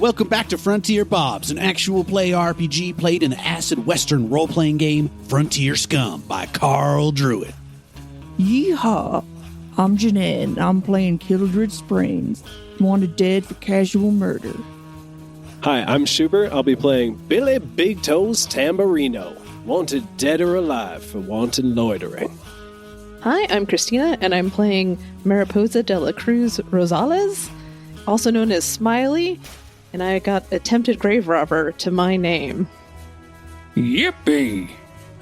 Welcome back to Frontier Bobs, an actual play RPG played in the acid western role-playing game Frontier Scum by Carl Druid. Yeehaw! I'm Janette, and I'm playing Killdread Sprains, wanted dead for casual murder. Hi, I'm Shubert. I'll be playing Billy Bigtoes Tamburino, wanted dead or alive for wanton loitering. Hi, I'm Cristina, and I'm playing Mariposa Dela Cruz Rosales, also known as Smiley, and I got attempted grave robber to my name. Yippee!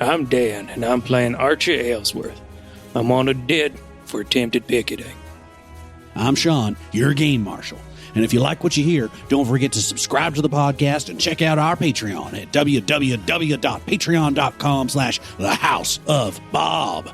I'm Dan, and I'm playing Archie Elseworth. I'm wanted dead for attempted picketing. I'm Shaun, your game marshal. And if you like what you hear, don't forget to subscribe to the podcast and check out our Patreon at www.patreon.com/thehouseofbob.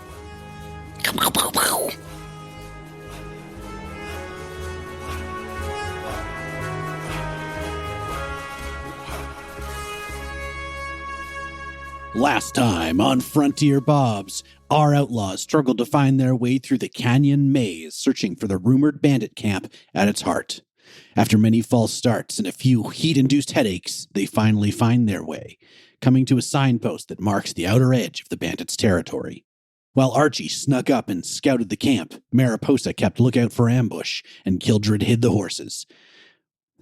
Last time on Frontier Bobs, our outlaws struggled to find their way through the canyon maze, searching for the rumored bandit camp at its heart. After many false starts and a few heat-induced headaches, they finally find their way, coming to a signpost that marks the outer edge of the bandits' territory. While Archie snuck up and scouted the camp, Mariposa kept lookout for ambush, and Killdread hid the horses.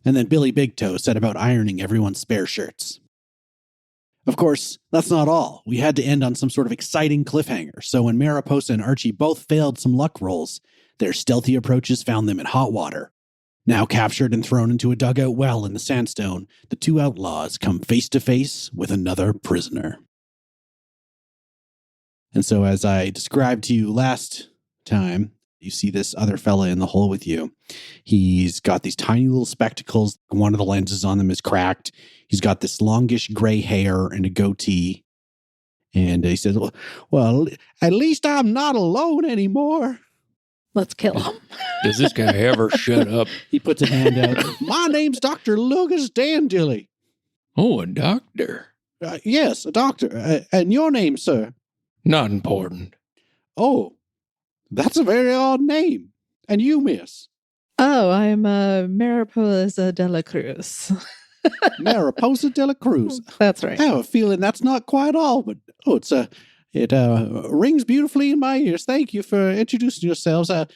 And then Billy Bigtoes set about ironing everyone's spare shirts. Of course, that's not all. We had to end on some sort of exciting cliffhanger, so when Mariposa and Archie both failed some luck rolls, their stealthy approaches found them in hot water. Now captured and thrown into a dugout well in the sandstone, the two outlaws come face to face with another prisoner. And so as I described to you last time, you see this other fella in the hole with you. He's got these tiny little spectacles. One of the lenses on them is cracked. He's got this longish gray hair and a goatee. And he says, well, at least I'm not alone anymore. Let's kill him. Does this guy ever shut up? He puts a hand out. My name's Dr. Lucas Dandilly. Oh, a doctor. Yes, a doctor. And your name, sir? Not important. Oh, that's a very odd name. And you, miss? Oh, I'm Mariposa de la Cruz. Mariposa de la Cruz. That's right. I have a feeling that's not quite all, but it rings beautifully in my ears. Thank you for introducing yourselves. Do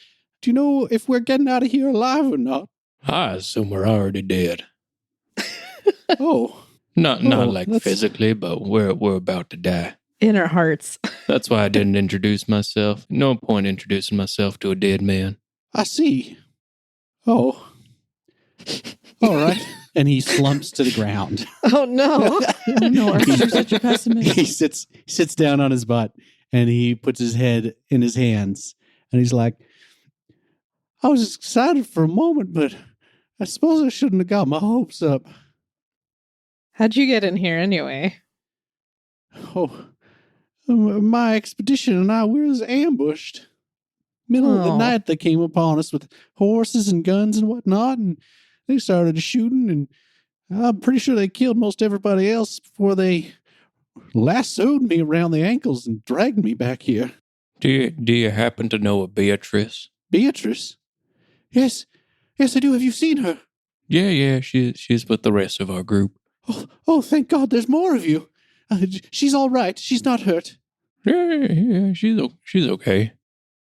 you know if we're getting out of here alive or not? I assume we're already dead. Oh. Not like physically, but we're about to die. In our hearts. That's why I didn't introduce myself. No point introducing myself to a dead man. I see. Oh. All right. And he slumps to the ground. Oh, no. No, Archie's such a pessimist. He sits down on his butt and he puts his head in his hands and he's like, I was excited for a moment, but I suppose I shouldn't have got my hopes up. How'd you get in here anyway? Oh, my expedition and I was ambushed. Middle of the night, they came upon us with horses and guns and whatnot, and they started shooting, and I'm pretty sure they killed most everybody else before they lassoed me around the ankles and dragged me back here. Do you happen to know a Beatrice? Beatrice? Yes, I do. Have you seen her? Yeah, she's with the rest of our group. Oh, thank God, there's more of you. She's all right. She's not hurt. Yeah, she's okay.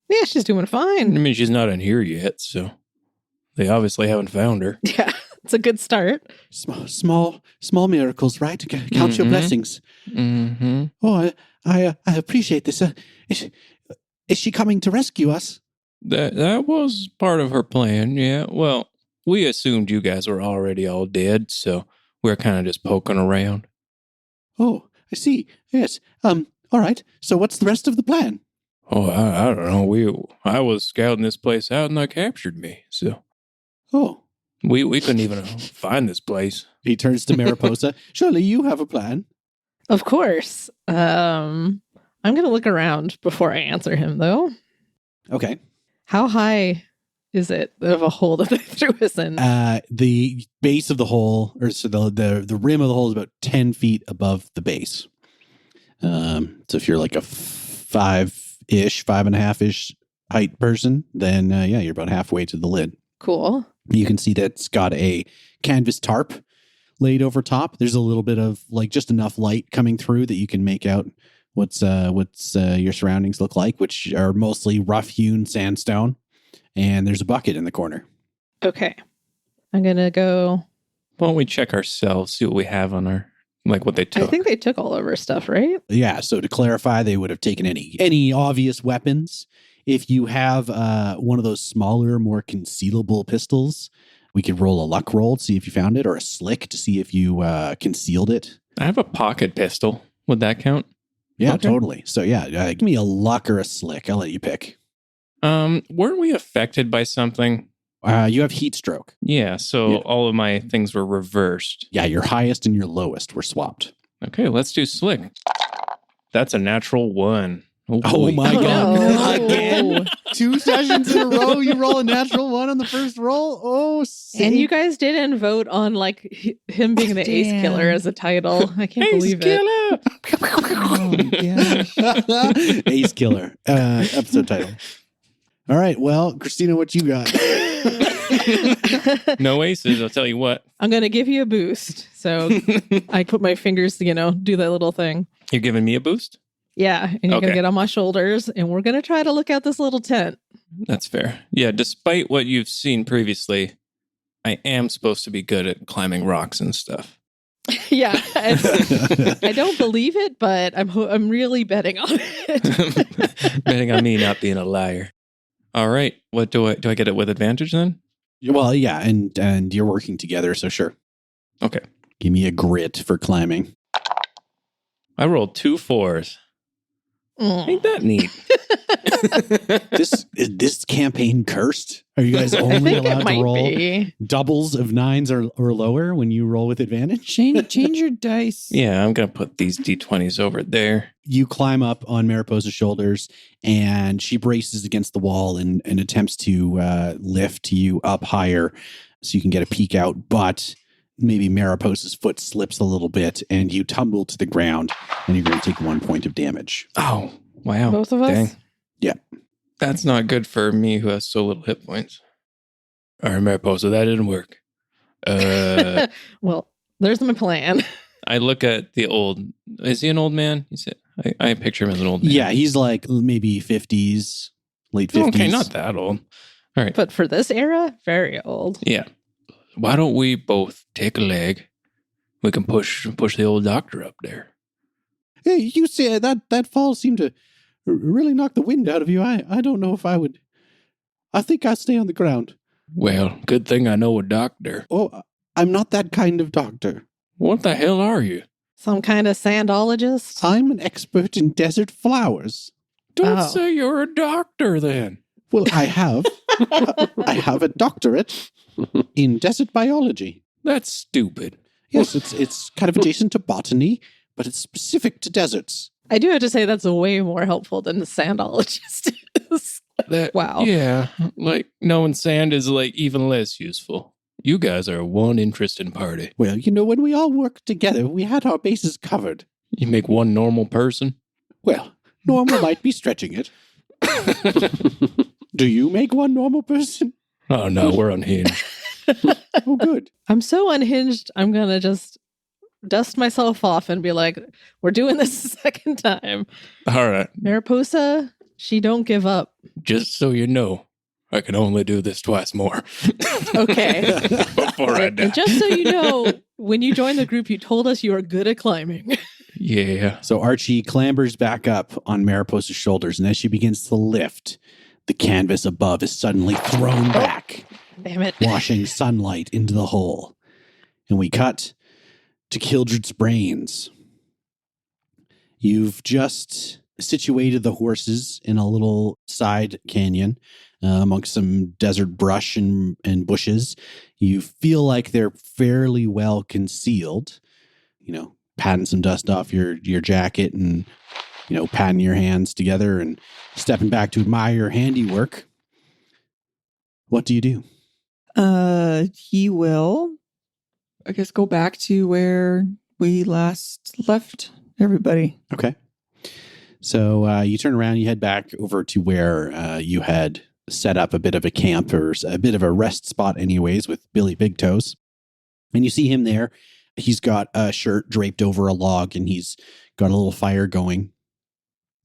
Yeah, she's doing I fine. mean, she's not in here yet, so they obviously haven't found her. Yeah, it's a good start. Small miracles, right? Count your blessings. Mm-hmm. Oh, I appreciate this. Is she coming to rescue us? That was part of her plan, yeah. Well, we assumed you guys were already all dead, so we're kind of just poking around. Oh, I see. Yes. All right. So what's the rest of the plan? Oh, I don't know. I was scouting this place out and they captured me, so. Oh. We couldn't even find this place. He turns to Mariposa. Surely you have a plan. Of course. I'm going to look around before I answer him, though. Okay. How high is it of a hole that they threw us in? The base of the hole, or so the rim of the hole is about 10 feet above the base. So if you're like a 5.5-ish height person, then you're about halfway to the lid. Cool. You can see that it's got a canvas tarp laid over top. There's a little bit of like just enough light coming through that you can make out what's your surroundings look like, which are mostly rough-hewn sandstone. And there's a bucket in the corner. Okay. I'm going to go. Why don't we check ourselves, see what we have on our, like what they took? I think they took all of our stuff, right? Yeah, so to clarify, they would have taken any obvious weapons. If you have one of those smaller, more concealable pistols, we could roll a luck roll to see if you found it, or a slick to see if you concealed it. I have a pocket pistol. Would that count? Yeah, Okay. totally. So yeah, give me a luck or a slick. I'll let you pick. Weren't we affected by something? You have heat stroke. Yeah, so Yeah. all of my things were reversed. Yeah, your highest and your lowest were swapped. Okay, let's do slick. That's a natural 1. Oh boy. my Oh, God. no. Again? 2 sessions in a row, you roll a natural 1 on the first roll? Oh, And you guys didn't vote on like him being the ace Damn. killer as a title. I can't believe it. Oh, gosh. Ace Killer. Episode title. All right. Well, Cristina, what you got? No aces, I'll tell you what. I'm going to give you a boost. So I put my fingers, do that little thing. You're giving me a boost? Yeah. And you're going Okay. to get on my shoulders and we're going to try to look at this little tent. That's fair. Yeah, despite what you've seen previously, I am supposed to be good at climbing rocks and stuff. Yeah. I don't believe it, but I'm really betting on it. Betting on me not being a liar. All right. What do I get it with advantage then? Well, yeah, and you're working together, so sure. Okay. Give me a grit for climbing. I rolled 2 4s. Ain't that neat? Is this campaign cursed? Are you guys I only think allowed it to might roll be. doubles of 9s or lower when you roll with advantage? Change your dice. Yeah, I'm going to put these D20s over there. You climb up on Mariposa's shoulders, and she braces against the wall and attempts to lift you up higher so you can get a peek out. But maybe Mariposa's foot slips a little bit, and you tumble to the ground, and you're going to take 1 point of damage. Oh, wow. Both of us? Dang. Yeah. That's not good for me who has so little hit points. All right, Mariposa, that didn't work. Well, there's my plan. I look at the old... Is he an old man? I picture him as an old man. Yeah, he's like maybe 50s, late 50s. Okay, not that old. All right. But for this era, very old. Yeah. Why don't we both take a leg? We can push the old doctor up there. Hey, you see that fall seemed to really knock the wind out of you. I don't know if I would. I think I'll stay on the ground. Well, good thing I know a doctor. Oh, I'm not that kind of doctor. What the hell are you? Some kind of sandologist. I'm an expert in desert flowers. Don't Oh. say you're a doctor then. Well, I have. I have a doctorate in desert biology. That's stupid. Yes, it's kind of adjacent to botany, but it's specific to deserts. I do have to say that's way more helpful than the sandologist is. Wow. Yeah, like knowing sand is like even less useful. You guys are one interesting party. Well, when we all worked together, we had our bases covered. You make one normal person. Well, normal might be stretching it. Do you make one normal person? Oh no, we're unhinged. Oh, good. I'm so unhinged, I'm going to just dust myself off and be like, we're doing this a second time. All right, Mariposa, she don't give up. just so you know, I can only do this twice more. Okay. Before I die. And just so you know, when you joined the group, you told us you were good at climbing. Yeah. So Archie clambers back up on Mariposa's shoulders, and as she begins to lift, the canvas above is suddenly thrown back, Damn it. washing sunlight into the hole. And we cut to Killdread Sprains. You've just situated the horses in a little side canyon amongst some desert brush and bushes. You feel like they're fairly well concealed, patting some dust off your jacket and, patting your hands together and stepping back to admire your handiwork. What do you do? He will, I guess, go back to where we last left everybody. Okay. So you turn around, you head back over to where you had set up a bit of a camp or a bit of a rest spot anyways with Billy Bigtoes. And you see him there. He's got a shirt draped over a log and he's got a little fire going.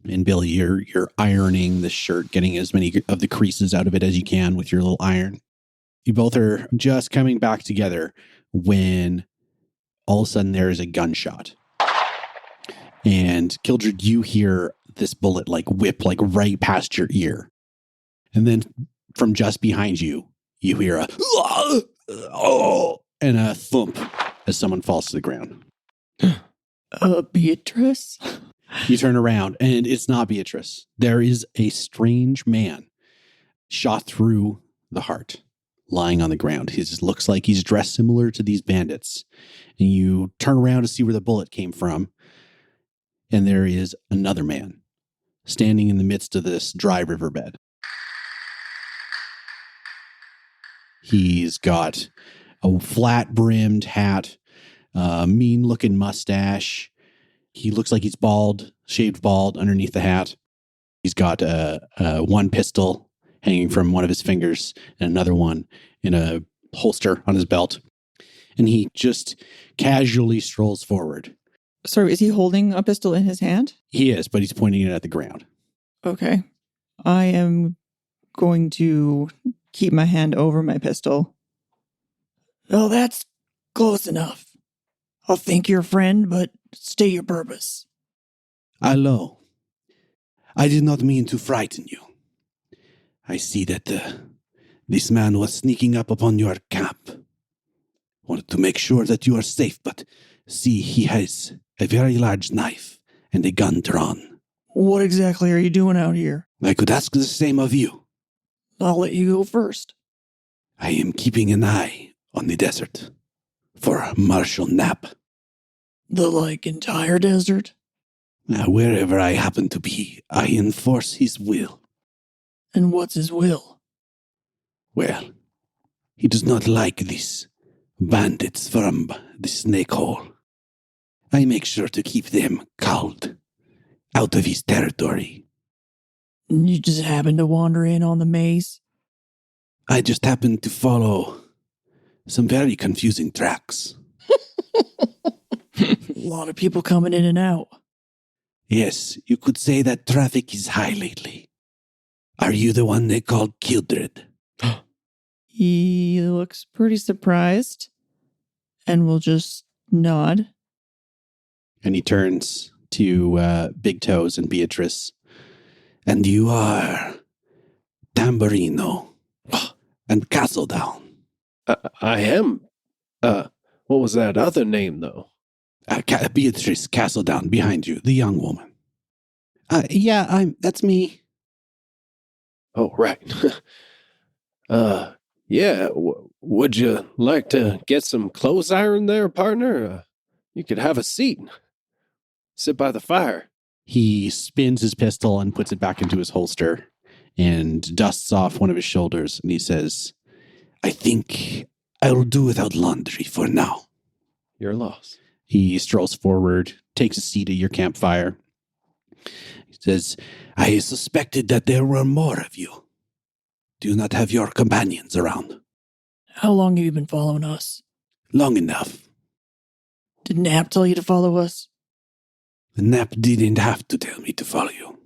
And Billy, you're ironing the shirt, getting as many of the creases out of it as you can with your little iron. You both are just coming back together when all of a sudden there is a gunshot. And Killdread, you hear this bullet like whip like right past your ear. And then from just behind you, you hear a and a thump as someone falls to the ground. Beatrice? You turn around and it's not Beatrice. There is a strange man shot through the heart, lying on the ground. He just looks like he's dressed similar to these bandits. And you turn around to see where the bullet came from. And there is another man standing in the midst of this dry riverbed. He's got a flat-brimmed hat, a mean-looking mustache. He looks like he's bald, shaved bald underneath the hat. He's got one pistol hanging from one of his fingers and another one in a holster on his belt. And he just casually strolls forward. Sorry, is he holding a pistol in his hand? He is, but he's pointing it at the ground. Okay. I am going to keep my hand over my pistol. Well, that's close enough. I'll thank your friend, but stay your purpose. Hello. I did not mean to frighten you. I see that this man was sneaking up upon your camp. Wanted to make sure that you are safe, but see, he has a very large knife and a gun drawn. What exactly are you doing out here? I could ask the same of you. I'll let you go first. I am keeping an eye on the desert for Marshal Knapp. The, entire desert? Wherever I happen to be, I enforce his will. And what's his will? Well, he does not like these bandits from the snake hole. I make sure to keep them cowed, out of his territory. You just happen to wander in on the maze? I just happened to follow some very confusing tracks. A lot of people coming in and out. Yes, you could say that traffic is high lately. Are you the one they called Killdread? He looks pretty surprised and will just nod. And he turns to Bigtoes and Beatrice. And you are Tamburino and Castledown. I am. What was that other name, though? Beatrice Castledown, behind you, the young woman. That's me. Oh, right. Yeah. Would you like to get some clothes iron there, partner? You could have a seat. Sit by the fire. He spins his pistol and puts it back into his holster and dusts off one of his shoulders. And he says, I think I'll do without laundry for now. Your loss. He strolls forward, takes a seat at your campfire. He says, I suspected that there were more of you. Do you not have your companions around? How long have you been following us? Long enough. Did Knapp tell you to follow us? Knapp didn't have to tell me to follow you.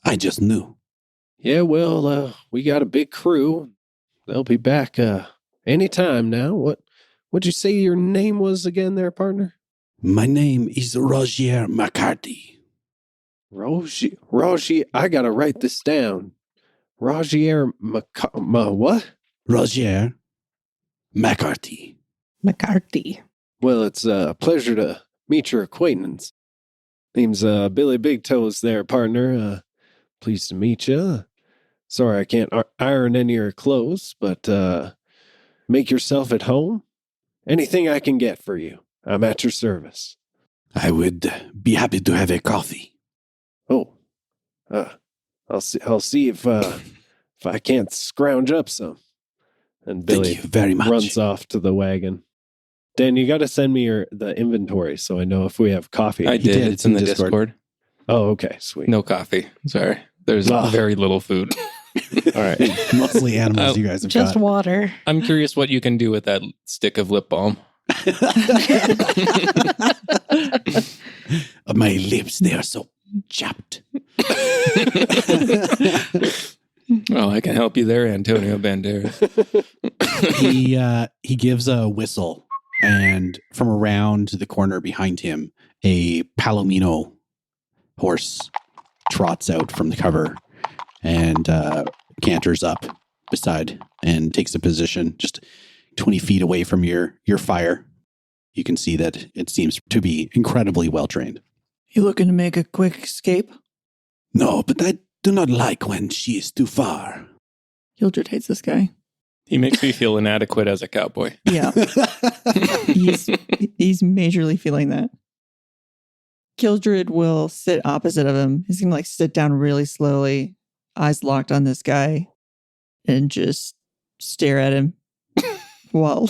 I just knew. Yeah, well, we got a big crew. They'll be back any time now. What'd you say your name was again there, partner? My name is Roger McCarty. Roger, I gotta write this down. Roger what? Roger McCarty. McCarty. Well, it's a pleasure to meet your acquaintance. Name's Billy Bigtoes there, partner. Pleased to meet you. Sorry I can't iron any of your clothes, but make yourself at home. Anything I can get for you. I'm at your service. I would be happy to have a coffee. Oh, I'll see if I can't scrounge up some. And Billy Thank you very much. runs off to the wagon. Dan, you got to send me the inventory so I know if we have coffee. I did. It's in the Discord. Oh, okay, sweet. No coffee. Sorry. There's very little food. All right. Mostly animals you guys have Just got. water. I'm curious what you can do with that stick of lip balm. My lips, they are so chapped. Well, I can help you there, Antonio Banderas. He gives a whistle, and from around the corner behind him, a Palomino horse trots out from the cover and canters up beside and takes a position just 20 feet away from your fire. You can see that it seems to be incredibly well trained. You looking to make a quick escape? No, but I do not like when she is too far. Killdread hates this guy. He makes me feel inadequate as a cowboy. Yeah. he's majorly feeling that. Killdread will sit opposite of him. He's going to sit down really slowly, eyes locked on this guy, and just stare at him while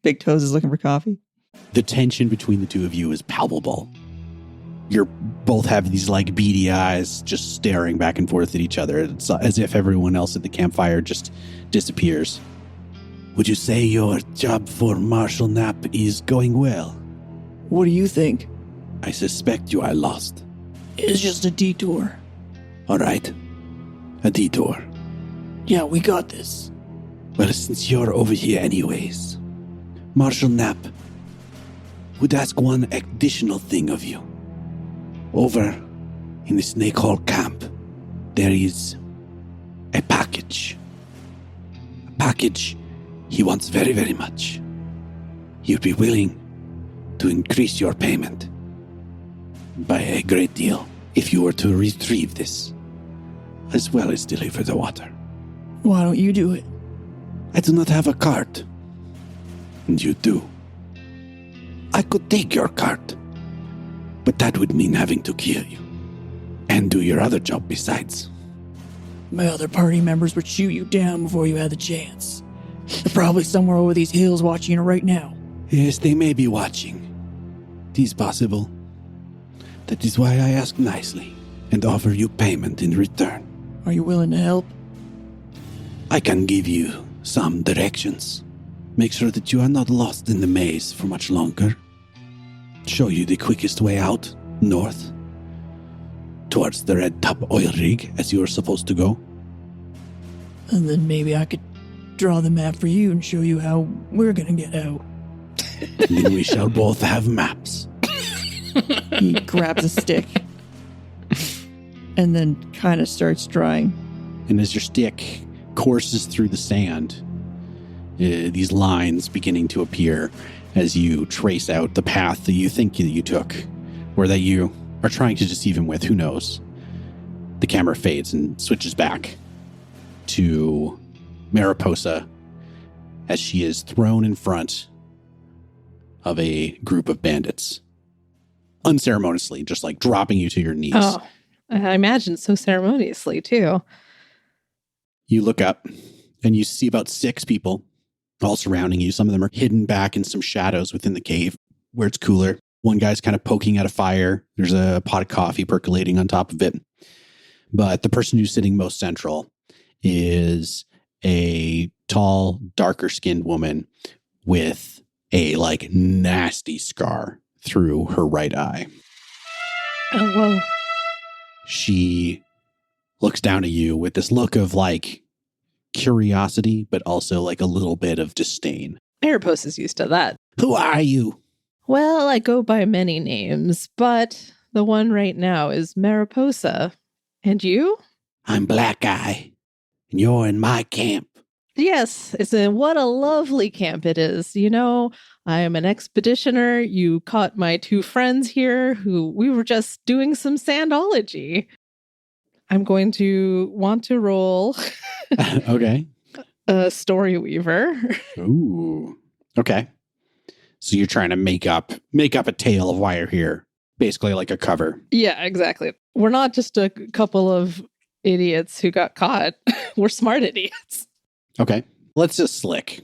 Bigtoes is looking for coffee. The tension between the two of you is palpable. You both have these beady eyes just staring back and forth at each other. It's as if everyone else at the campfire just disappears. Would you say your job for Marshal Knapp is going well? What do you think? I suspect you are lost. It's just a detour. All right. A detour. Yeah, we got this. Well, since you're over here anyways, Marshal Knapp would ask one additional thing of you. Over in the Snake Hall camp, there is a package. A package he wants very, very much. He'd be willing to increase your payment by a great deal if you were to retrieve this, as well as deliver the water. Why don't you do it? I do not have a cart. And you do. I could take your cart, but that would mean having to kill you and do your other job besides. My other party members would shoot you down before you had the chance. They're probably somewhere over these hills watching you right now. Yes, they may be watching. It is possible. That is why I ask nicely and offer you payment in return. Are you willing to help? I can give you some directions. Make sure that you are not lost in the maze for much longer. Show you the quickest way out, north, towards the Red Top oil rig as you are supposed to go. And then maybe I could draw the map for you and show you how we're gonna get out. And then we shall both have maps. He grabs a stick and then kind of starts drawing. And as your stick courses through the sand, these lines beginning to appear as you trace out the path that you think that you took, or that you are trying to deceive him with, who knows. The camera fades and switches back to Mariposa as she is thrown in front of a group of bandits. Unceremoniously, just dropping you to your knees. Oh, I imagine so ceremoniously, too. You look up and you see about 6 people all surrounding you. Some of them are hidden back in some shadows within the cave where it's cooler. One guy's kind of poking at a fire. There's a pot of coffee percolating on top of it. But the person who's sitting most central is a tall, darker skinned woman with a nasty scar through her right eye. Oh, whoa. She looks down at you with this look of curiosity, but also a little bit of disdain. Mariposa's used to that. Who are you? Well, I go by many names, but the one right now is Mariposa. And you? I'm Black Eye, and you're in my camp. Yes, what a lovely camp it is. I am an expeditioner. You caught my 2 friends here who we were just doing some sandology. I'm going to want to roll Okay. a story weaver. Ooh. Okay. So you're trying to make up a tale of why you're here. Basically a cover. Yeah, exactly. We're not just a couple of idiots who got caught. We're smart idiots. Okay. Let's just slick.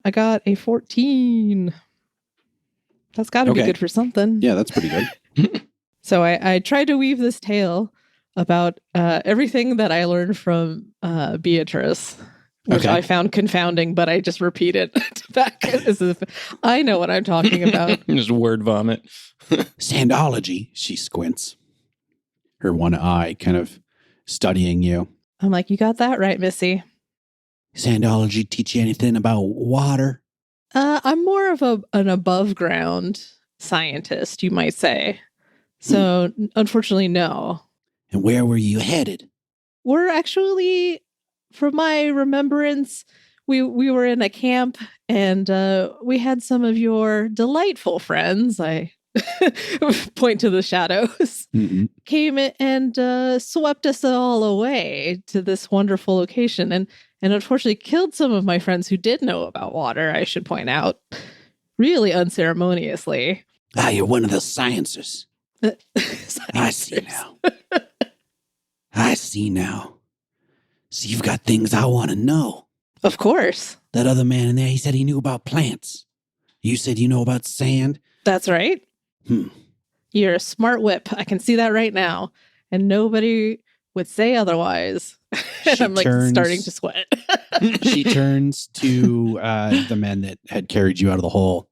I got a 14. That's got to be Okay. good for something. Yeah, that's pretty good. So I tried to weave this tale about everything that I learned from Beatrice, which I found confounding, but I just repeat it back as if I know what I'm talking about. Just word vomit. Sandology, she squints. Her one eye kind of studying you. I'm like, you got that right, Missy. Sandology teach you anything about water? I'm more of an above ground scientist, you might say. So, unfortunately, no. And where were you headed? We're actually, from my remembrance, we were in a camp and we had some of your delightful friends. I point to the shadows. Mm-hmm. Came and swept us all away to this wonderful location, and unfortunately killed some of my friends who did know about water. I should point out, really unceremoniously. Ah, you're one of the sciencers. I see now. I see now. So you've got things I want to know. Of course. That other man in there, he said he knew about plants. You said you know about sand? That's right. You're a smart whip. I can see that right now. And nobody would say otherwise. And I'm like starting to sweat. She turns to the men that had carried you out of the hole.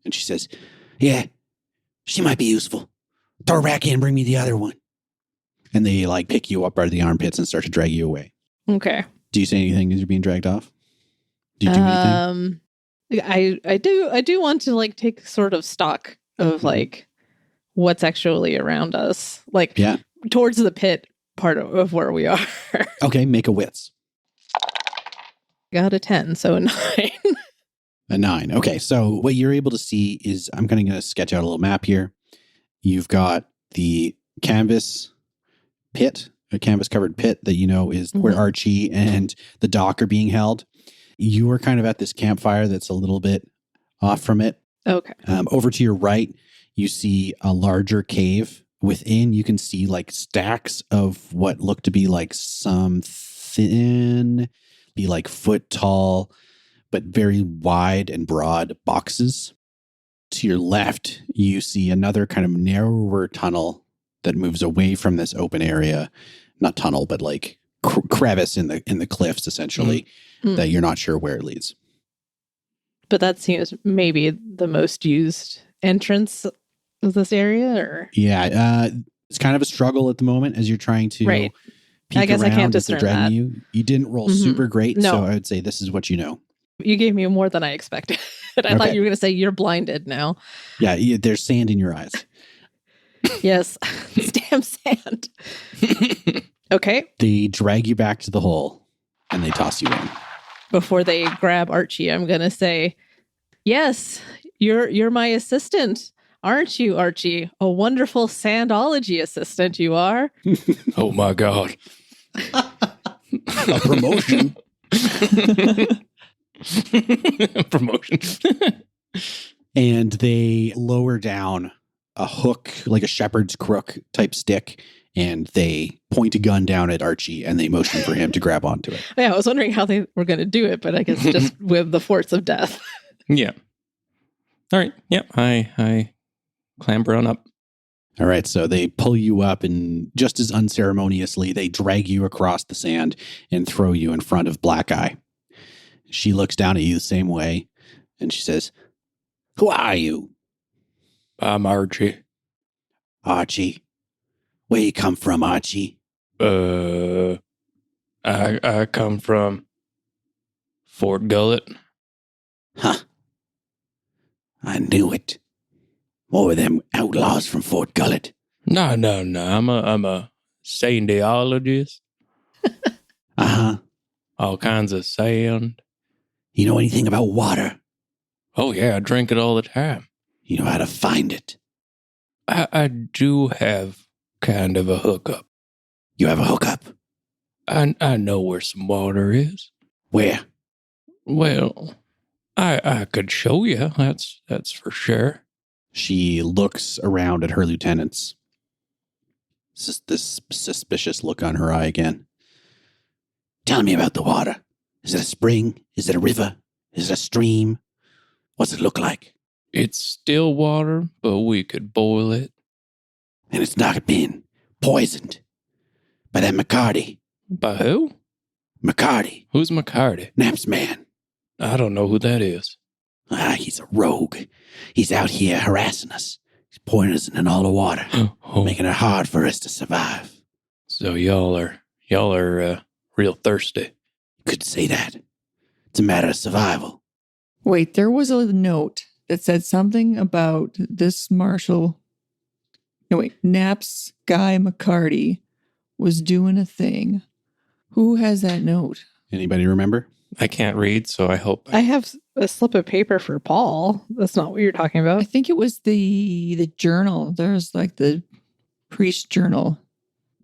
And she says, yeah, she might be useful. Throw her back in and bring me the other one. And they like pick you up out of the armpits and start to drag you away. Okay. Do you say anything as you're being dragged off? Do you do anything? I do want to like take sort of stock of like what's actually around us. Like towards the pit part of where we are. Okay, make a wits. Got a 10, so a 9. A 9. Okay, so what you're able to see is, I'm going to sketch out a little map here. You've got the canvas pit, a canvas covered pit that you know is where Archie and the doc are being held. You are kind of at this campfire that's a little bit off from it. Okay. Over to your right, you see a larger cave. Within, you can see like stacks of what look to be like some thin, be like foot tall, but very wide and broad boxes. To your left, you see another kind of narrower tunnel that moves away from this open area. Not tunnel, but like crevice in the cliffs, essentially, that you're not sure where it leads. But that seems maybe the most used entrance of this area, or? Yeah, it's kind of a struggle at the moment as you're trying to peek I guess around I can't as they're discern dragging that. you. You didn't roll super great, No. so I would say this is what you know. You gave me more than I expected. I thought you were going to say you're blinded now. Yeah, there's sand in your eyes. Yes. It's damn sand. Okay. They drag you back to the hole and they toss you in. Before they grab Archie, I'm going to say, yes, you're my assistant. Aren't you, Archie? A wonderful sandology assistant you are. Oh my God. A promotion. Promotion. And they lower down a hook, like a shepherd's crook type stick, and they point a gun down at Archie and they motion for him to grab onto it. Yeah, I was wondering how they were going to do it, but I guess just with the force of death. Yeah. All right. Yep. I clamber on up. All right, so they pull you up and just as unceremoniously, they drag you across the sand and throw you in front of Black Eye. She looks down at you the same way and she says, "Who are you?" I'm Archie. Archie. Where you come from, Archie? I come from Fort Gullet. Huh. I knew it. What were them outlaws from Fort Gullet? No. I'm a sandologist. Uh-huh. All kinds of sand. You know anything about water? Oh yeah, I drink it all the time. You know how to find it? I do have kind of a hookup. You have a hookup? I know where some water is. Where? Well, I could show you. That's for sure. She looks around at her lieutenants. This suspicious look on her eye again. Tell me about the water. Is it a spring? Is it a river? Is it a stream? What's it look like? It's still water, but we could boil it. And it's not been poisoned. By that McCarty. By who? McCarty. Who's McCarty? Nap's man. I don't know who that is. He's a rogue. He's out here harassing us. He's poisoning all the water, Oh, making it hard for us to survive. so y'all are real thirsty. Could say that. It's a matter of survival. Wait, there was a note that said something about this Marshal. No, wait, Nap's guy McCarty was doing a thing. Who has that note? Anybody remember? I can't read, so I hope. I have a slip of paper for Paul. That's not what you're talking I about. think it was the journal. There's like the priest journal.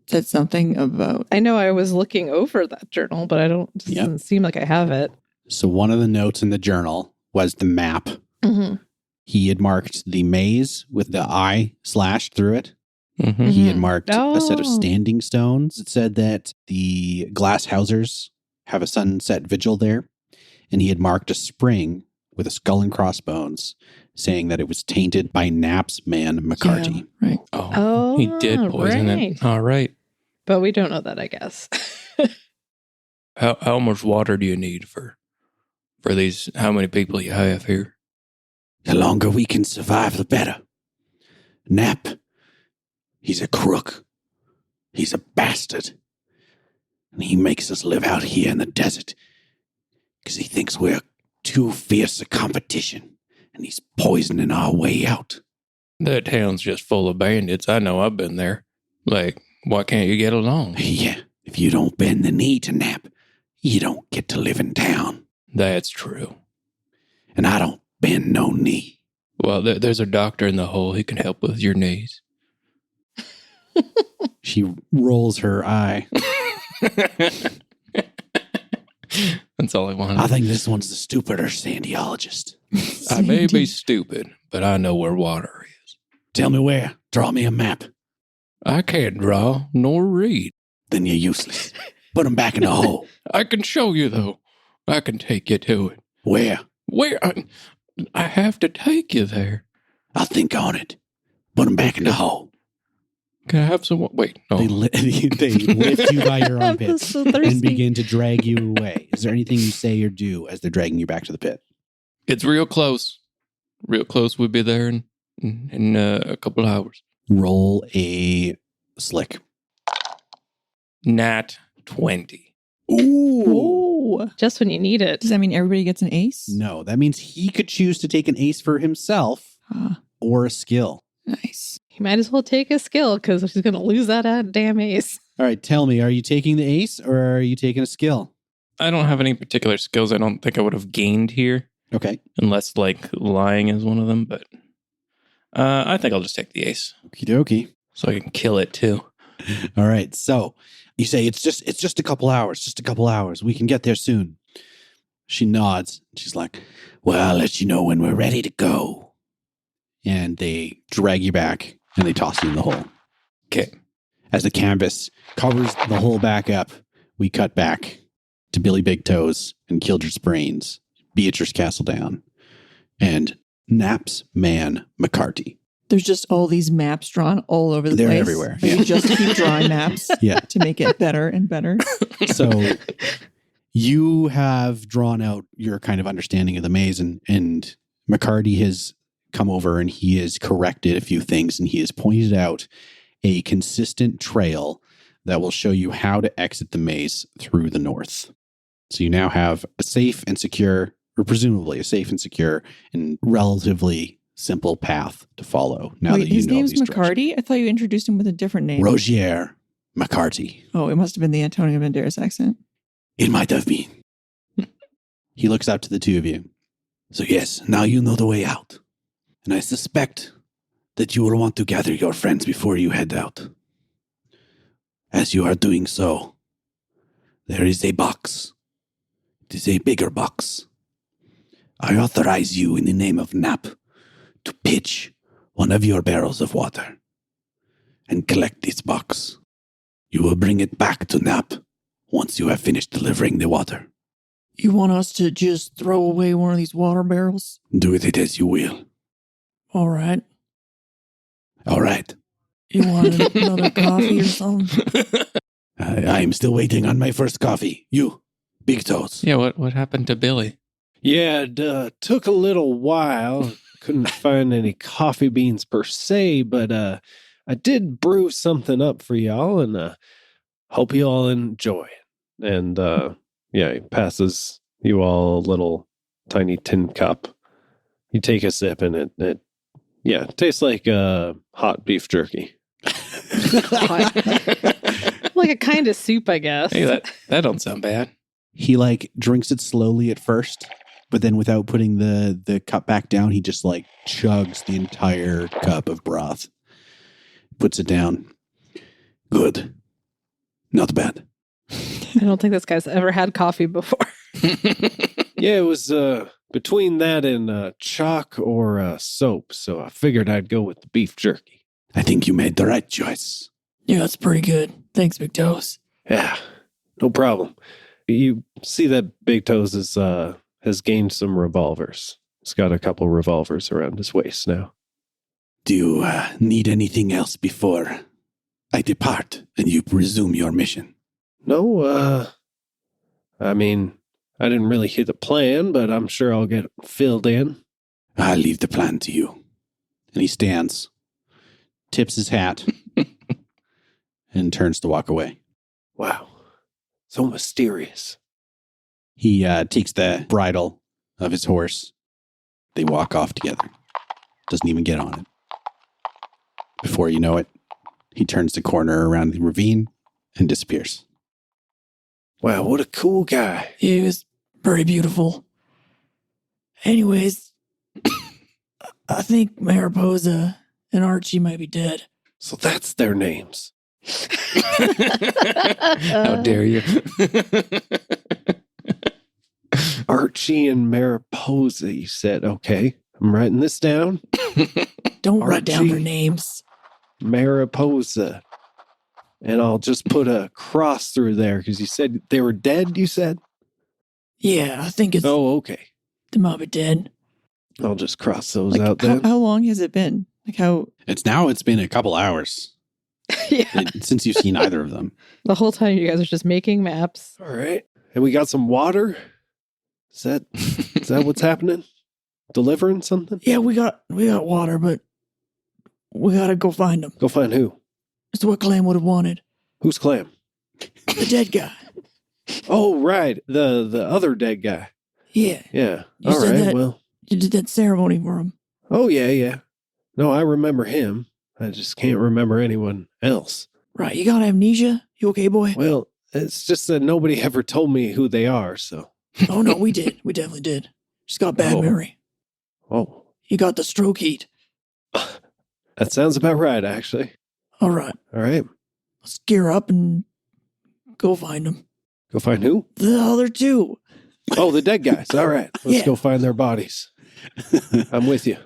Said something about. I know I was looking over that journal, but it doesn't seem like I have it. So one of the notes in the journal was the map. Mm-hmm. He had marked the maze with the I slashed through it. Mhm. He had marked a set of Oh. standing stones. It said that the glass housers have a sunset vigil there. And he had marked a spring with a skull and crossbones, saying that it was tainted by Nap's man, McCarty. Yeah, right. Oh, he did poison right. it. All right. But we don't know that, I guess. How much water do you need for these? How many people you have here? The longer we can survive, the better. Nap, he's a crook. He's a bastard. And he makes us live out here in the desert because he thinks we're too fierce a competition, and he's poisoning our way out. That town's just full of bandits. I know. I've been there. Like, why can't you get along? Yeah, if you don't bend the knee to Nap, you don't get to live in town. That's true. And I don't bend no knee. Well, there's a doctor in the hole. He can help with your knees. She rolls her eye. That's all I wanted. I think this one's the stupider sandiologist. I may be stupid, but I know where water is. Tell me where. Draw me a map. I can't draw nor read. Then you're useless. Put him back in the hole. I can show you, though. I can take you to it. Where? Where? I have to take you there. I'll think on it. Put him back in the hole. Can I have some? Wait, no. They lift you by your I'm armpits so and thirsty. begin to drag you away. Is there anything you say or do as they're dragging you back to the pit? It's real close. Real close. We'll be there in a couple hours. Roll a slick. Nat 20. Ooh. Just when you need it. Does that mean everybody gets an ace? No, that means he could choose to take an ace for himself Ah, or a skill. nice. He might as well take a skill because he's going to lose that damn ace. All right, tell me, are you taking the ace or are you taking a skill? I don't have any particular skills I don't think I would have gained here, Okay. unless, like, lying is one of them, but I think I'll just take the ace, Okie dokie. so I can kill it, too. All right, so you say it's just a couple hours. We can get there soon. She nods. She's like, well, I'll let you know when we're ready to go. And they drag you back and they toss you in the hole. Okay. As the canvas covers the hole back up, we cut back to Billy Bigtoes and Killdread Sprains, Beatrice Castledown, and Nap's man McCarty. There's just all these maps drawn all over the They're place. everywhere, But yeah. You just keep drawing maps Yeah. to make it better and better. So you have drawn out your kind of understanding of the maze, and McCarty has come over and he has corrected a few things, and he has pointed out a consistent trail that will show you how to exit the maze through the north. So you now have a safe and secure, or presumably a safe and secure and relatively simple path to follow. Now Wait, that you his know name's these directions. McCarty? I thought you introduced him with a different name. Rogier McCarty. Oh, it must have been the Antonio Banderas accent. It might have been. He looks out to the two of you. So yes, now you know the way out. And I suspect that you will want to gather your friends before you head out. As you are doing so, there is a box. It is a bigger box. I authorize you in the name of Nap to pitch one of your barrels of water and collect this box. You will bring it back to Nap once you have finished delivering the water. You want us to just throw away one of these water barrels? Do with it as you will. All right. All right. You want another coffee or something? I'm still waiting on my first coffee. You, Bigtoes. Yeah, what happened to Billy? Yeah, it took a little while. Couldn't find any coffee beans per se, but I did brew something up for y'all, and hope you all enjoy it. And he passes you all a little tiny tin cup. You take a sip, and it tastes like hot beef jerky. Like a kind of soup, I guess. Hey, that don't sound bad. He drinks it slowly at first, but then without putting the cup back down, he just chugs the entire cup of broth. Puts it down. Good. Not bad. I don't think this guy's ever had coffee before. Yeah, it was between that and chalk or soap, so I figured I'd go with the beef jerky. I think you made the right choice. Yeah, that's pretty good. Thanks, Bigtoes. Yeah, no problem. You see that Bigtoes has gained some revolvers. He's got a couple revolvers around his waist now. Do you need anything else before I depart and you resume your mission? No, I mean, I didn't really hear the plan, but I'm sure I'll get filled in. I'll leave the plan to you. And he stands, tips his hat, and turns to walk away. Wow, so mysterious. He takes the bridle of his horse. They walk off together. Doesn't even get on it. Before you know it, he turns the corner around the ravine and disappears. Wow, what a cool guy. He was pretty beautiful. Anyways, I think Mariposa and Archie might be dead. So that's their names. How dare you? Archie and Mariposa, you said. Okay, I'm writing this down. Don't write down their Archie. names. Mariposa. And I'll just put a cross through there because you said they were dead, you said? Yeah, I think it's Oh, okay. they might be dead. I'll just cross those out how, then. how long has it been? It's been a couple hours Yeah. since you've seen either of them. The whole time you guys are just making maps. All right. And we got some water? Is that what's happening? Delivering something? Yeah, we got water, but we gotta go find them. Go find who? It's what Clam would have wanted. Who's Clam? The dead guy. Oh, right. The other dead guy. Yeah. Yeah. You All said right. that- Well. You did that ceremony for him. Oh, yeah. No, I remember him. I just can't remember anyone else. Right, you got amnesia? You okay, boy? Well, it's just that nobody ever told me who they are, so. Oh, no, we did. We definitely did. Just got bad Oh. memory. Oh, You got the stroke heat. that sounds about right, actually. All right, All right. let's gear up and go find them. Go find who? The other two. Oh, the dead guys. All right. Let's Yeah. go find their bodies. I'm with you.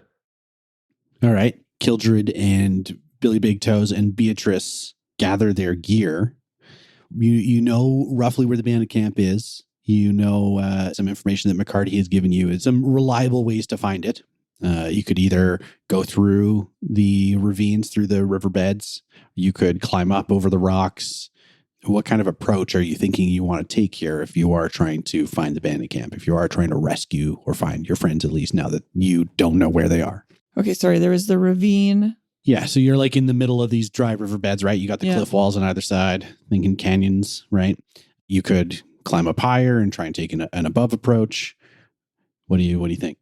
All right. Killdread and Billy Bigtoes and Beatrice gather their gear. You know roughly where the bandit camp is. You know some information that McCarty has given you. Some reliable ways to find it. You could either go through the ravines, through the riverbeds. You could climb up over the rocks. What kind of approach are you thinking you want to take here if you are trying to find the bandit camp, if you are trying to rescue or find your friends, at least now that you don't know where they are? Okay, sorry, there was the ravine. Yeah, so you're in the middle of these dry riverbeds, right? You got the cliff walls on either side, thinking canyons, right? You could climb up higher and try and take an above approach. What do you think?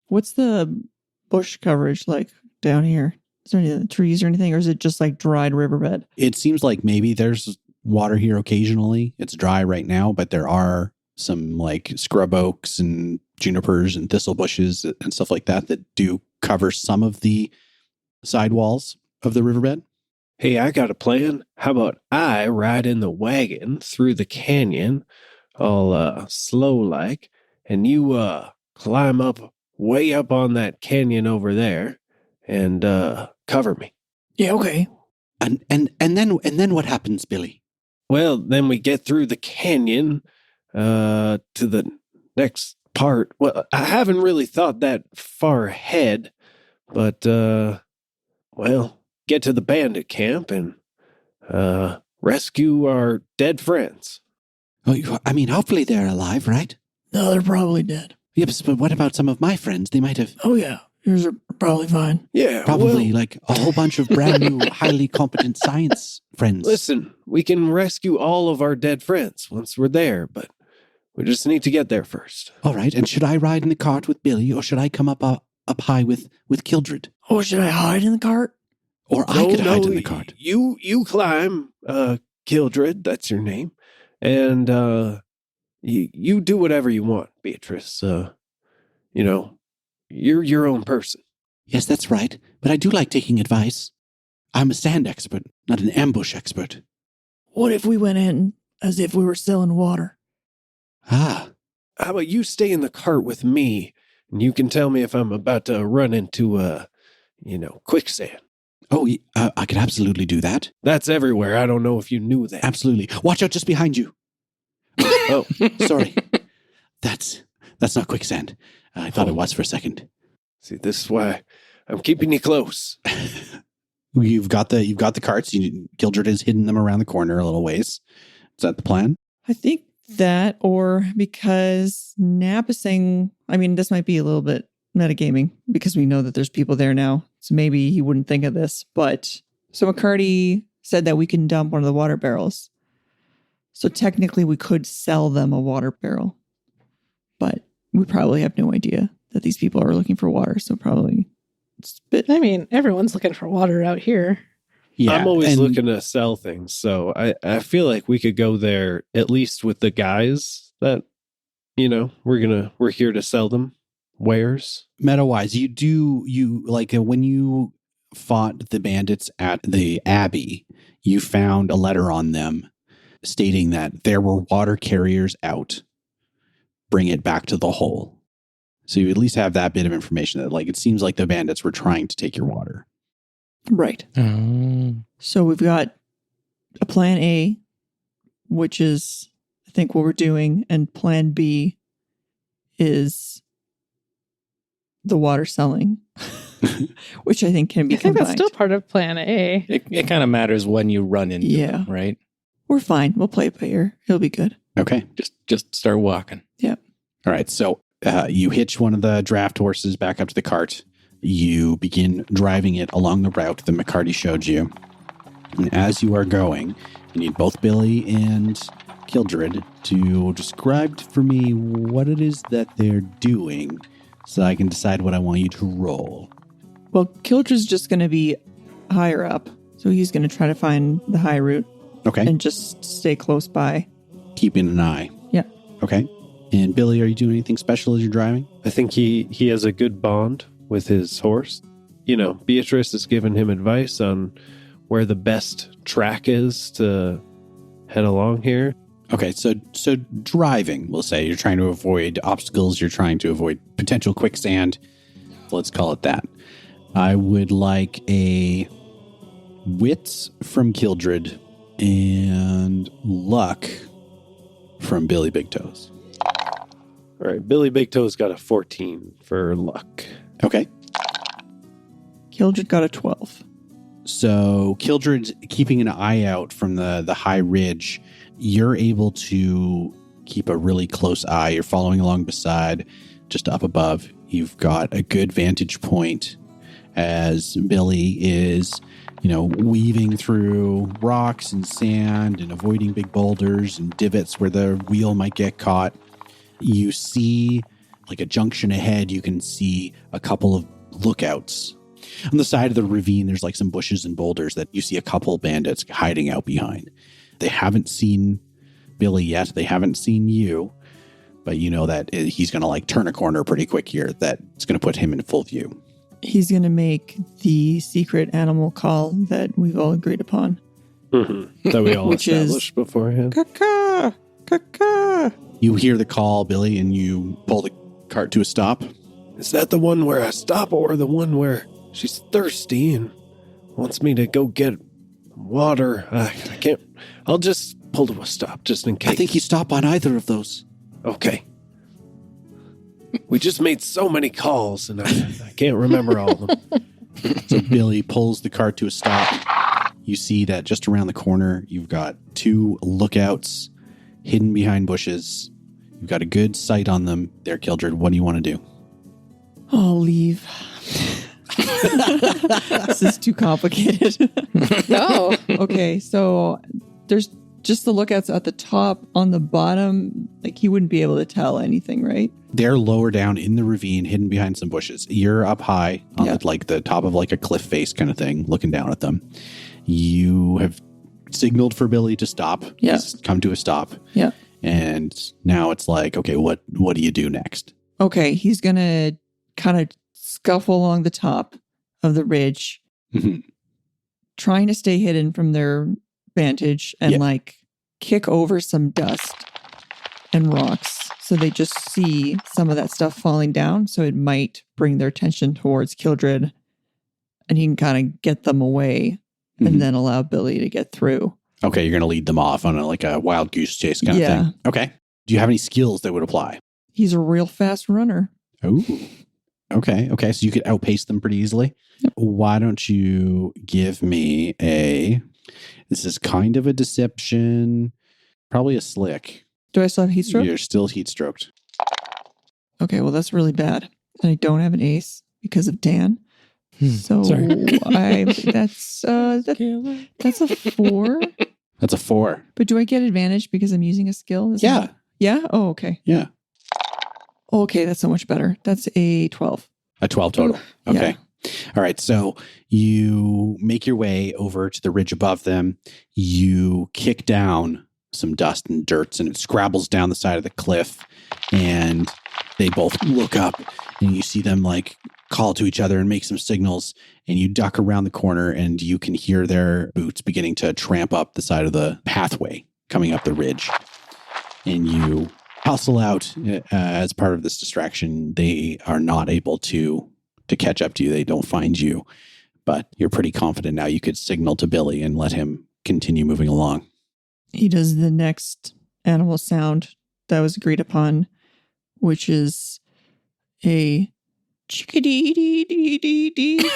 What's the bush coverage like down here? Is there any trees or anything, or is it just dried riverbed? It seems like maybe there's water here occasionally. It's dry right now, but there are some scrub oaks and junipers and thistle bushes and stuff like that do cover some of the side walls of the riverbed. Hey, I got a plan. How about I ride in the wagon through the canyon, all slow and you climb up way up on that canyon over there and cover me. Yeah, okay. And then what happens, Billy? Well, then we get through the canyon to the next part. Well, I haven't really thought that far ahead, but, get to the bandit camp and rescue our dead friends. Oh, I mean, hopefully they're alive, right? No, they're probably dead. Yes, but what about some of my friends? They might have Oh, yeah. Yours are probably fine. Yeah, probably like a whole bunch of brand new, highly competent science friends. listen, we can rescue all of our dead friends once we're there, but we just need to get there first. All right, and should I ride in the cart with Billy, or should I come up high with Killdread? Or should I hide in the cart? Or I could hide in the cart. You climb, Killdread, that's your name, and you do whatever you want, Beatrice. You're your own person. Yes, that's right, but I do like taking advice. I'm a sand expert, not an ambush expert. What if we went in as if we were selling water? Ah, How about you stay in the cart with me, and you can tell me if I'm about to run into quicksand. oh, I could absolutely do that. That's everywhere. I don't know if you knew that. Absolutely. Watch out just behind you. Oh, sorry. That's not quicksand. I thought it was for a second. See, this is why I'm keeping you close. You've got the carts. Killdread has hidden them around the corner a little ways. Is that the plan? I think that, or because Nap is saying, I mean, this might be a little bit metagaming because we know that there's people there now. So maybe he wouldn't think of this. But so McCarty said that we can dump one of the water barrels. So technically we could sell them a water barrel. But we probably have no idea that these people are looking for water. So probably it's a bit. I mean, everyone's looking for water out here. Yeah, I'm always and- looking to sell things, so I feel like we could go there at least with the guys that, we're here to sell them wares. Meta-wise, when you fought the bandits at the Abbey, you found a letter on them stating that there were water carriers out. Bring it back to the hole. So you at least have that bit of information that, it seems like the bandits were trying to take your water. Right. Oh. So we've got a plan A, which is, I think, what we're doing. And plan B is the water selling, which I think can be I think combined. that's still part of plan A. It kind of matters when you run into them, right? We're fine. We'll play it by ear. It'll be good. Okay. Just start walking. Yep. All right. So you hitch one of the draft horses back up to the cart. You begin driving it along the route that McCarty showed you. And as you are going, you need both Billy and Killdread to describe for me what it is that they're doing so I can decide what I want you to roll. Well, Killdread's just going to be higher up. So he's going to try to find the high route Okay. and just stay close by. Keeping an eye. Yeah. Okay. And Billy, are you doing anything special as you're driving? I think he has a good bond with his horse. Beatrice has given him advice on where the best track is to head along here. Okay, so driving, we'll say. You're trying to avoid obstacles. You're trying to avoid potential quicksand. Let's call it that. I would like a wits from Killdread and luck from Billy Bigtoes. All right, Billy Bigtoes got a 14 for luck. Okay. Killdread got a 12. So Killdread's keeping an eye out from the high ridge. You're able to keep a really close eye. You're following along beside, just up above. You've got a good vantage point as Billy is, weaving through rocks and sand and avoiding big boulders and divots where the wheel might get caught. You see, like a junction ahead, you can see a couple of lookouts. On the side of the ravine, there's some bushes and boulders that you see a couple bandits hiding out behind. They haven't seen Billy yet. They haven't seen you. But you know that he's going to turn a corner pretty quick here. That's going to put him in full view. He's going to make the secret animal call that we've all agreed upon. Mm-hmm. That we all Which is- established beforehand. Caw-caw! Caw-caw! You hear the call, Billy, and you pull the cart to a stop. Is that the one where I stop or the one where she's thirsty and wants me to go get water? I can't. I'll just pull to a stop just in case. I think you stop on either of those. Okay. We just made so many calls and I can't remember all of them. So Billy pulls the cart to a stop. you see that just around the corner, you've got 2 lookouts hidden behind bushes. You've got a good sight on them there, Killdread. What do you want to do? I'll leave. This is too complicated. No. Okay, so there's just the lookouts at the top. On the bottom, like he wouldn't be able to tell anything, right? They're lower down in the ravine, hidden behind some bushes. You're up high on the top of like a cliff face kind of thing, looking down at them. You have signaled for Billy to stop. Yeah. He's come to a stop. Yeah. And now it's like, okay, what do you do next? Okay, he's going to kind of scuffle along the top of the ridge, trying to stay hidden from their vantage and like kick over some dust and rocks so they just see some of that stuff falling down. So it might bring their attention towards Killdread and he can kind of get them away and then allow Billy to get through. Okay, you're going to lead them off on a wild goose chase kind of thing. Okay. Do you have any skills that would apply? He's a real fast runner. Oh, okay. So you could outpace them pretty easily. Yep. Why don't you give me this is kind of a deception, probably a slick. Do I still have heat stroke? You're still heat stroked. Okay, well, that's really bad. And I don't have an ace because of Dan. So that's a 4. That's a 4. But do I get advantage because I'm using a skill? Yeah? Oh, okay. Yeah. Okay, that's so much better. That's a 12. A 12 total. Ooh, okay. Yeah. All right. So you make your way over to the ridge above them. You kick down some dust and dirt and it scrabbles down the side of the cliff. And they both look up and you see them like call to each other and make some signals. And you duck around the corner and you can hear their boots beginning to tramp up the side of the pathway coming up the ridge. And you hustle out as part of this distraction. They are not able to catch up to you. They don't find you, but you're pretty confident now you could signal to Billy and let him continue moving along. He does the next animal sound that was agreed upon, which is a chickadee-dee-dee-dee-dee.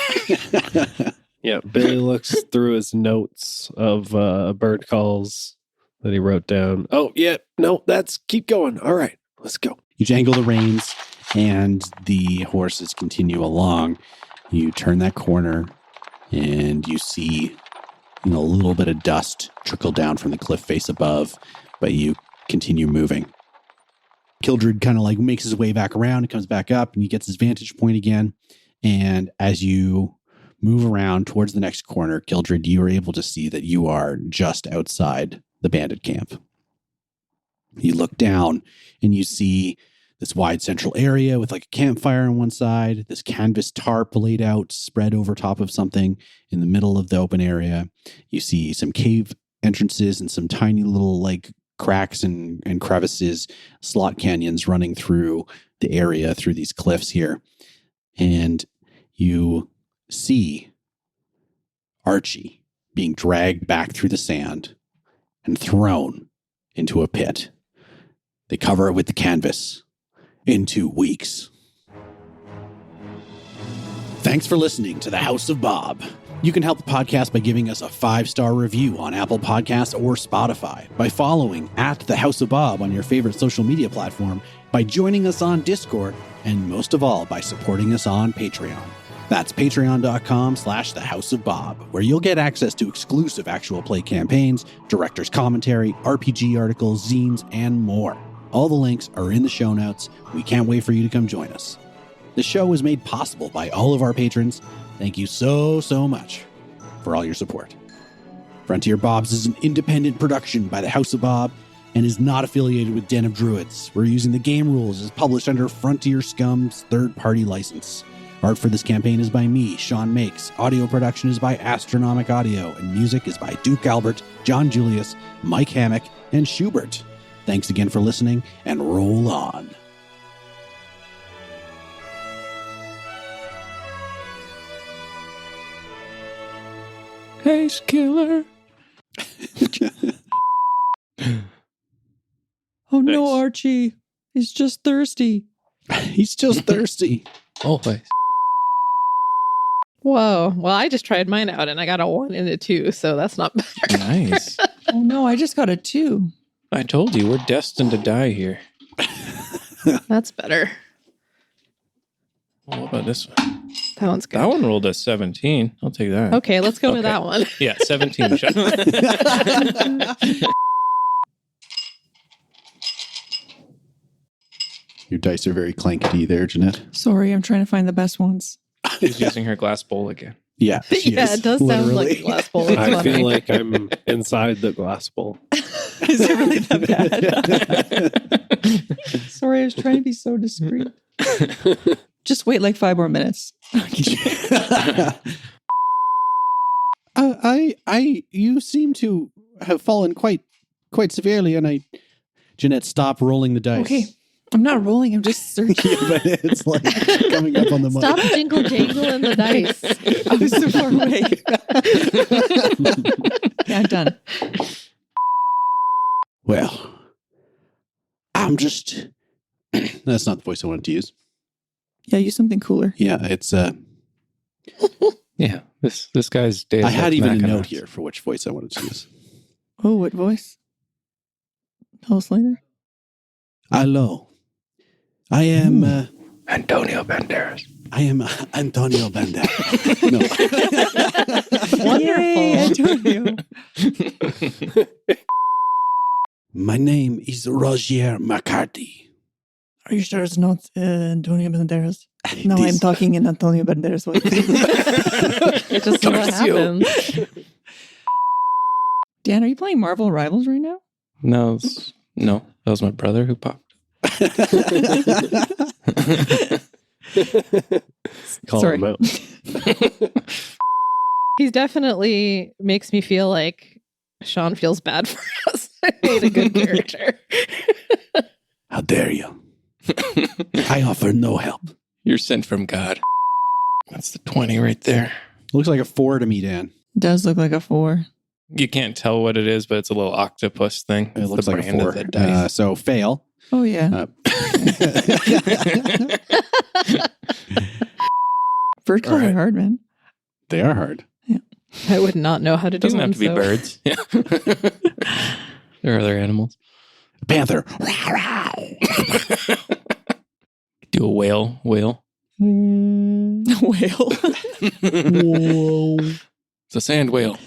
Yeah, Billy looks through his notes of bird calls that he wrote down. Oh, yeah, no, keep going. All right, let's go. You jangle the reins and the horses continue along. You turn that corner and you see a little bit of dust trickle down from the cliff face above, but you continue moving. Killdread kind of like makes his way back around and comes back up and he gets his vantage point again. And as you move around towards the next corner, Killdread, you are able to see that you are just outside the bandit camp. You look down and you see this wide central area with like a campfire on one side, this canvas tarp laid out, spread over top of something in the middle of the open area. You see some cave entrances and some tiny little like cracks and crevices, slot canyons running through the area, through these cliffs here. And you see Archie being dragged back through the sand and thrown into a pit. They cover it with the canvas in 2 weeks. Thanks for listening to The House of Bob. You can help the podcast by giving us a 5-star review on Apple Podcasts or Spotify, by following @The House of Bob on your favorite social media platform, by joining us on Discord, and most of all, by supporting us on Patreon. That's patreon.com/The House of Bob, where you'll get access to exclusive actual play campaigns, director's commentary, RPG articles, zines, and more. All the links are in the show notes. We can't wait for you to come join us. The show is made possible by all of our patrons. Thank you so much for all your support. Frontier Bobs is an independent production by the House of Bob and is not affiliated with Den of Druids. We're using the game rules as published under Frontier Scum's third-party license. Art for this campaign is by me, Shaun Makes. Audio production is by Astronomic Audio, and music is by Duke Albert, John Julius, Mike Hammock, and Shubert. Thanks again for listening, and roll on. Ace killer. Oh no, Nice. Archie. He's just thirsty. He's just thirsty. Always. Whoa. Well, I just tried mine out and I got a 1 and a 2, so that's not bad. Nice. Oh no, I just got a 2. I told you, we're destined to die here. That's better. Well, what about this one? That one's good. That one rolled a 17. I'll take that. Okay, let's go with Okay. that one. Yeah, 17. Your dice are very clankety there, Janette. Sorry, I'm trying to find the best ones. She's using her glass bowl again. Yeah. she Yeah, is, it does sound like literally. a glass bowl. It's I funny. feel like I'm inside the glass bowl. Is it really that bad? Sorry, I was trying to be so discreet. Just wait like 5 more minutes. You seem to have fallen quite severely, and Janette, stop rolling the dice. Okay, I'm not rolling. I'm just searching. Yeah, but it's like coming up on the mic. Stop jingle jangling the dice. I was so far away. Yeah, I'm done. Well, I'm just. That's not the voice I wanted to use. Yeah, use something cooler. Yeah, it's. Yeah, this guy's dead. I had even a note here for which voice I wanted to use. Oh, what voice? Tell us later. Hello. I am. Antonio Banderas. I am Antonio Banderas. No. Wonderful. Antonio. My name is Roger McCarthy. Are you sure it's not Antonio Banderas? No, This- I'm talking in Antonio Banderas voice. It just what happens. Dan, are you playing Marvel Rivals right now? No, that was my brother who popped. Call Sorry. him out. He definitely makes me feel like Shaun feels bad for us. I made a good character. How dare you? I offer no help. You're sent from God. That's the 20 right there. Looks like a 4 to me, Dan. It does look like a 4. You can't tell what it is, but it's a little octopus thing. It It's looks the like a brand 4. of the dice. So fail. Oh, yeah. Bird calls all right. are hard, man. They are hard. I would not know how to It do doesn't one, have to be so- birds. Yeah. There are other animals. Panther. Do a whale. Whale. Whoa. It's a sand whale.